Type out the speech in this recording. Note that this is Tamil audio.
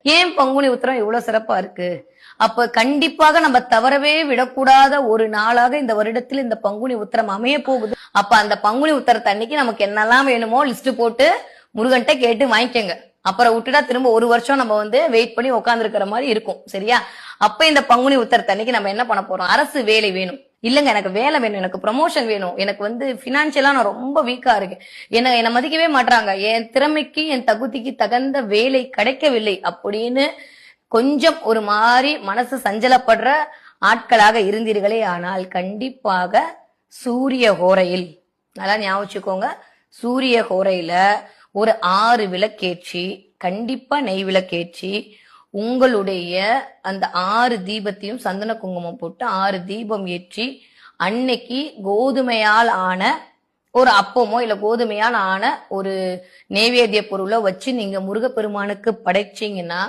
ஏன் பங்குனி உத்திரம் இவ்வளவு சிறப்பா இருக்கு? அப்ப கண்டிப்பாக நம்ம தவறவே விடக்கூடாத ஒரு நாளாக இந்த வருடத்தில் இந்த பங்குனி உத்திரம் அமைய போகுது. அப்ப அந்த பங்குனி உத்திரத்து அன்னைக்கு நமக்கு என்னெல்லாம் வேணுமோ லிஸ்ட் போட்டு முருகன்ட்ட கேட்டு வாங்கிக்கங்க. அப்புறம் விட்டுட்டா திரும்ப ஒரு வருஷம் நம்ம வெயிட் பண்ணி உட்கார்ந்து இருக்கிற மாதிரி இருக்கும். சரியா? அப்ப இந்த பங்குனி உத்திரத்து அன்னைக்கு நம்ம என்ன பண்ண போறோம்? அரசு வேலை வேணும். இல்லங்க எனக்கு வேலை வேணும், எனக்கு ப்ரமோஷன் வேணும், எனக்கு பினான்சியலா நான் ரொம்ப வீக்கா இருக்கேன், என்ன மதிக்கவே மாட்டாங்க, என் திறமைக்கு என் தகுதிக்கு தகுந்த வேலை கிடைக்கவில்லை அப்படின்னு கொஞ்சம் ஒரு மாதிரி மனசு சஞ்சலப்படுற ஆட்களாக இருந்தீர்களே ஆனால் கண்டிப்பாக சூரிய ஹோரையில், நல்லா ஞாபகம் வச்சுக்கோங்க, சூரிய ஹோரையில ஒரு 6 விளக்கேற்றி, கண்டிப்பா நெய் விளக்கேற்றி உங்களுடைய அந்த 6 தீபத்தையும் சந்தன குங்குமம் போட்டு 6 தீபம் ஏற்றி அன்னைக்கு கோதுமையால் ஆன ஒரு அப்பமோ இல்ல கோதுமையால் ஆன ஒரு நைவேத்திய பொருளோ வச்சு நீங்க முருகப்பெருமானுக்கு படைச்சீங்கன்னா